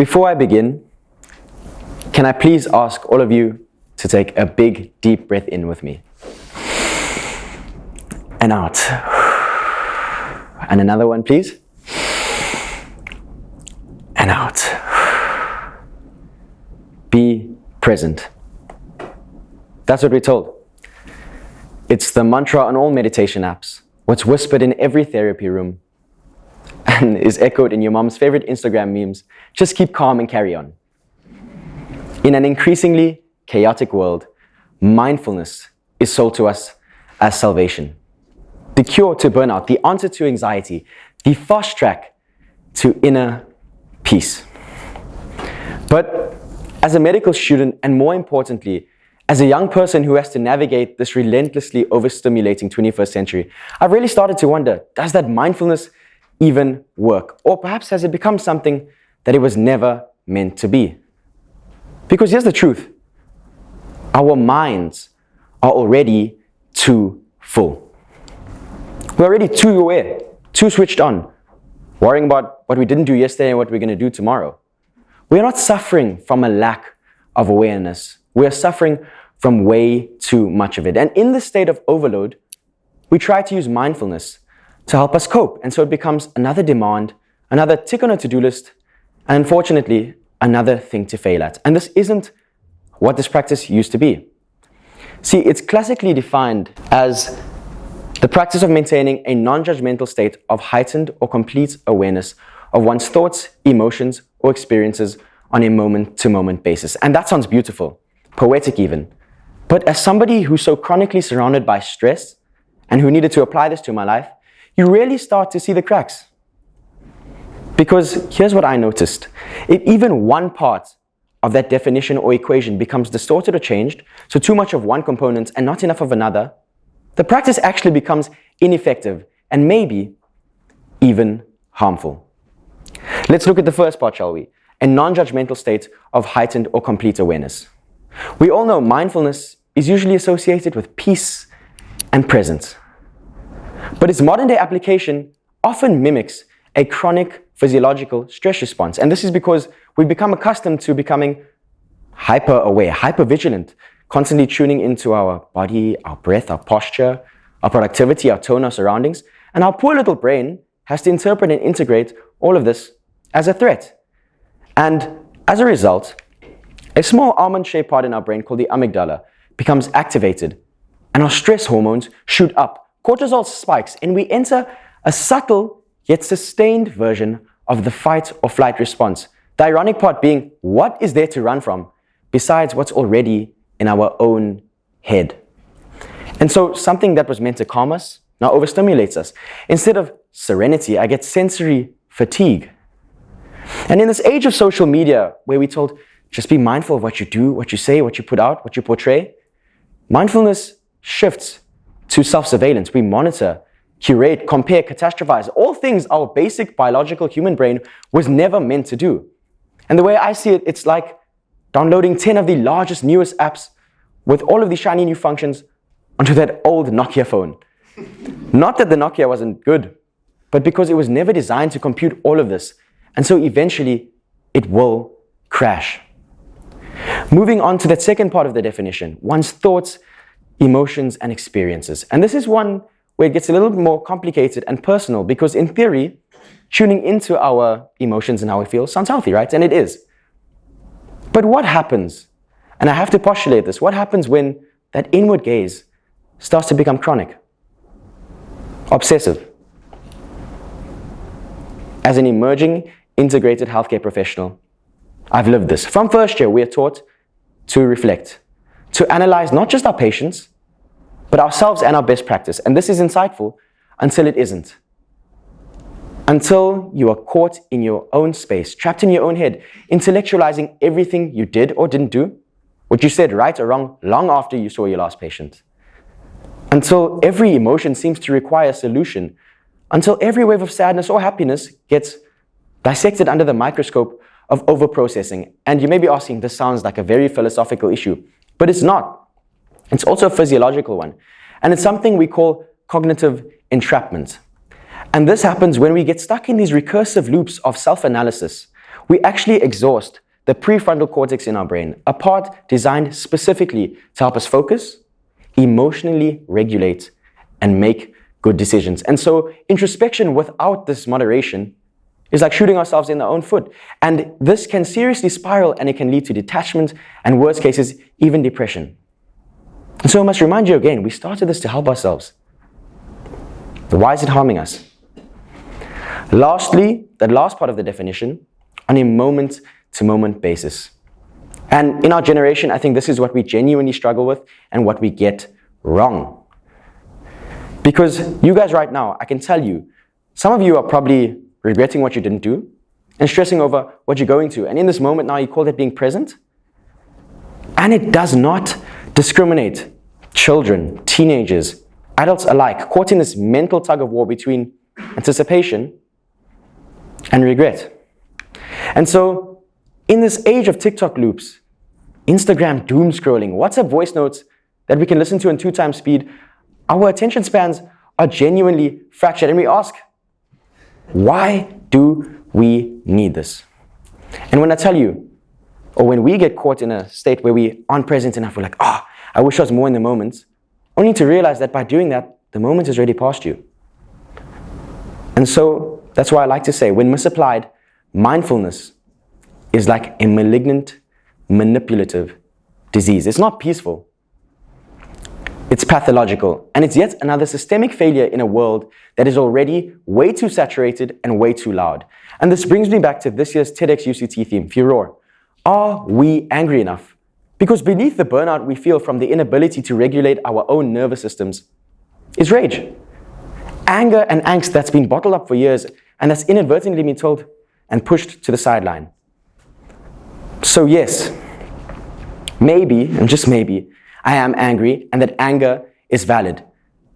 Before I begin, can I please ask all of you to take a big, deep breath in with me? And out. And another one, please. And out. Be present. That's what we're told. It's the mantra on all meditation apps, what's whispered in every therapy room, and is echoed in your mom's favorite Instagram memes. Just keep calm and carry on. In an increasingly chaotic world, mindfulness is sold to us as salvation. The cure to burnout, the answer to anxiety, the fast track to inner peace. But as a medical student, and more importantly, as a young person who has to navigate this relentlessly overstimulating 21st century, I've really started to wonder, does that mindfulness even work? Or perhaps has it become something that it was never meant to be? Because here's the truth. Our minds are already too full. We're already too aware, too switched on, worrying about what we didn't do yesterday and what we're going to do tomorrow. We're not suffering from a lack of awareness. We're suffering from way too much of it. And in this state of overload, we try to use mindfulness to help us cope. And so it becomes another demand, another tick on a to-do list, and unfortunately, another thing to fail at. And this isn't what this practice used to be. See, it's classically defined as the practice of maintaining a non-judgmental state of heightened or complete awareness of one's thoughts, emotions, or experiences on a moment-to-moment basis. And that sounds beautiful, poetic even. But as somebody who's so chronically surrounded by stress and who needed to apply this to my life, you really start to see the cracks. Because here's what I noticed. If even one part of that definition or equation becomes distorted or changed, so too much of one component and not enough of another, the practice actually becomes ineffective and maybe even harmful. Let's look at the first part, shall we? A non-judgmental state of heightened or complete awareness. We all know mindfulness is usually associated with peace and presence. But its modern-day application often mimics a chronic physiological stress response. And this is because we've become accustomed to becoming hyper-aware, hyper-vigilant, constantly tuning into our body, our breath, our posture, our productivity, our tone, our surroundings. And our poor little brain has to interpret and integrate all of this as a threat. And as a result, a small almond-shaped part in our brain called the amygdala becomes activated, and our stress hormones shoot up. Cortisol spikes, and we enter a subtle yet sustained version of the fight or flight response. The ironic part being, what is there to run from besides what's already in our own head? And so something that was meant to calm us now overstimulates us. Instead of serenity, I get sensory fatigue. And in this age of social media, where we're told, just be mindful of what you do, what you say, what you put out, what you portray, mindfulness shifts to self-surveillance. We monitor, curate, compare, catastrophize, all things our basic biological human brain was never meant to do. And the way I see it, it's like downloading 10 of the largest, newest apps with all of these shiny new functions onto that old Nokia phone. Not that the Nokia wasn't good, but because it was never designed to compute all of this. And so eventually it will crash. Moving on to that second part of the definition, one's thoughts, emotions, and experiences. And this is one where it gets a little bit more complicated and personal, because in theory, tuning into our emotions and how we feel sounds healthy, right? And it is. But what happens, and I have to postulate this, what happens when that inward gaze starts to become chronic, obsessive? As an emerging integrated healthcare professional, I've lived this. From first year, we are taught to reflect, to analyze not just our patients, but ourselves and our best practice. And this is insightful until it isn't. Until you are caught in your own space, trapped in your own head, intellectualizing everything you did or didn't do, what you said right or wrong long after you saw your last patient. Until every emotion seems to require a solution. Until every wave of sadness or happiness gets dissected under the microscope of overprocessing. And you may be asking, this sounds like a very philosophical issue, but it's not. It's also a physiological one. And it's something we call cognitive entrapment. And this happens when we get stuck in these recursive loops of self-analysis, we actually exhaust the prefrontal cortex in our brain, a part designed specifically to help us focus, emotionally regulate, and make good decisions. And so introspection without this moderation is like shooting ourselves in the own foot. And this can seriously spiral, and it can lead to detachment and, worst cases, even depression. And so I must remind you again, we started this to help ourselves. But why is it harming us? Lastly, the last part of the definition, on a moment-to-moment basis. And in our generation, I think this is what we genuinely struggle with and what we get wrong. Because you guys right now, I can tell you, some of you are probably regretting what you didn't do and stressing over what you're going to. And in this moment now, you call that being present. And it does not discriminate children, teenagers, adults alike, caught in this mental tug of war between anticipation and regret. And so, in this age of TikTok loops, Instagram doom scrolling, WhatsApp voice notes that we can listen to in 2x speed, our attention spans are genuinely fractured. And we ask, why do we need this? And when I tell you, or when we get caught in a state where we aren't present enough, we're like, I wish I was more in the moment, only to realize that by doing that, the moment is already past you. And so that's why I like to say, when misapplied, mindfulness is like a malignant, manipulative disease. It's not peaceful. It's pathological. And it's yet another systemic failure in a world that is already way too saturated and way too loud. And this brings me back to this year's TEDxUCT theme, Furore. Are we angry enough? Because beneath the burnout we feel from the inability to regulate our own nervous systems is rage. Anger and angst that's been bottled up for years and that's inadvertently been told and pushed to the sideline. So yes, maybe, and just maybe, I am angry and that anger is valid.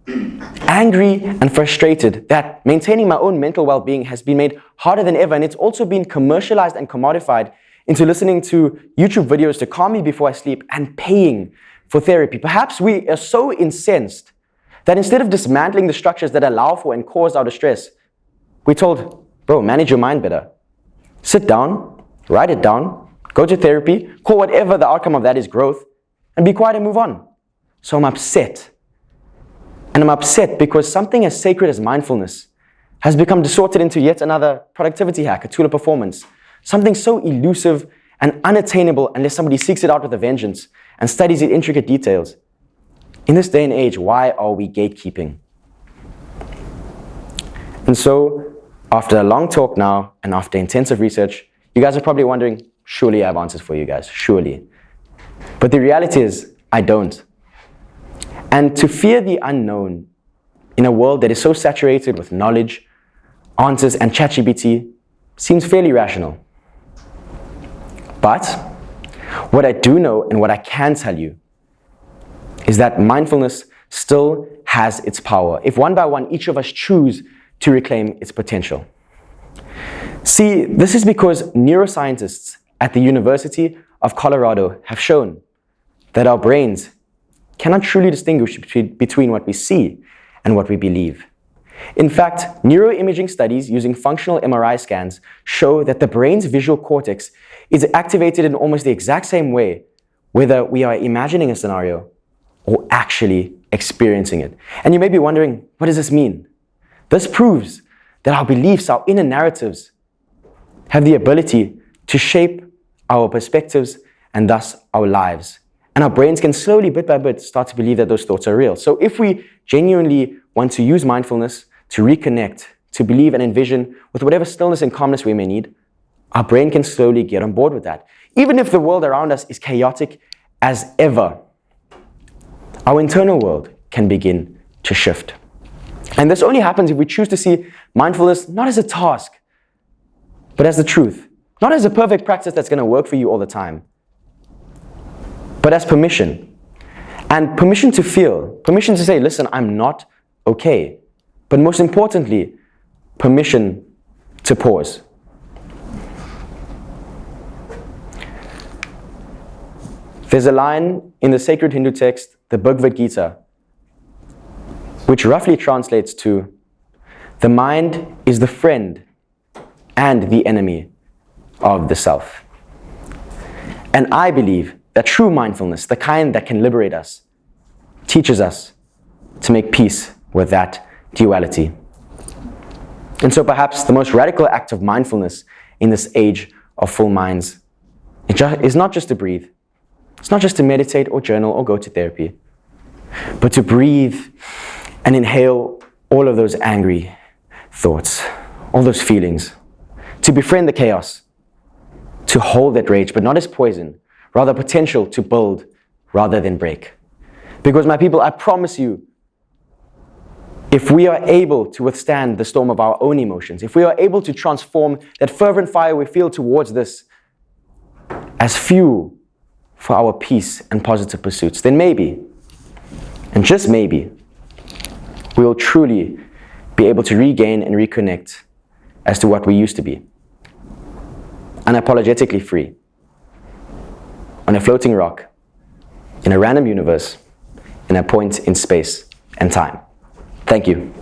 Angry and frustrated that maintaining my own mental well-being has been made harder than ever, and it's also been commercialized and commodified into listening to YouTube videos to calm me before I sleep and paying for therapy. Perhaps we are so incensed that instead of dismantling the structures that allow for and cause our distress, we're told, bro, manage your mind better. Sit down, write it down, go to therapy, call whatever the outcome of that is growth, and be quiet and move on. So I'm upset. And I'm upset because something as sacred as mindfulness has become distorted into yet another productivity hack, a tool of performance. Something so elusive and unattainable unless somebody seeks it out with a vengeance and studies its intricate details. In this day and age, why are we gatekeeping? And so, after a long talk now, and after intensive research, you guys are probably wondering, surely I have answers for you guys, surely. But the reality is, I don't. And to fear the unknown in a world that is so saturated with knowledge, answers, and ChatGPT seems fairly rational. But what I do know and what I can tell you is that mindfulness still has its power if one by one each of us choose to reclaim its potential. See, this is because neuroscientists at the University of Colorado have shown that our brains cannot truly distinguish between what we see and what we believe. In fact, neuroimaging studies using functional MRI scans show that the brain's visual cortex is activated in almost the exact same way, whether we are imagining a scenario or actually experiencing it. And you may be wondering, what does this mean? This proves that our beliefs, our inner narratives, have the ability to shape our perspectives and thus our lives. And our brains can slowly, bit by bit, start to believe that those thoughts are real. So if we genuinely want to use mindfulness to reconnect, to believe and envision with whatever stillness and calmness we may need, our brain can slowly get on board with that. Even if the world around us is chaotic as ever, our internal world can begin to shift. And this only happens if we choose to see mindfulness not as a task, but as the truth. Not as a perfect practice that's going to work for you all the time, but as permission. And permission to feel, permission to say, listen, I'm not okay. But most importantly, permission to pause. There's a line in the sacred Hindu text, the Bhagavad Gita, which roughly translates to, the mind is the friend and the enemy of the self. And I believe that true mindfulness, the kind that can liberate us, teaches us to make peace with that duality. And so perhaps the most radical act of mindfulness in this age of full minds is not just to breathe. It's not just to meditate or journal or go to therapy, but to breathe and inhale all of those angry thoughts, all those feelings, to befriend the chaos, to hold that rage, but not as poison, rather potential to build rather than break. Because my people, I promise you, if we are able to withstand the storm of our own emotions, if we are able to transform that fervent fire we feel towards this as fuel for our peace and positive pursuits, then maybe, and just maybe, we will truly be able to regain and reconnect as to what we used to be. Unapologetically free, on a floating rock, in a random universe, in a point in space and time. Thank you.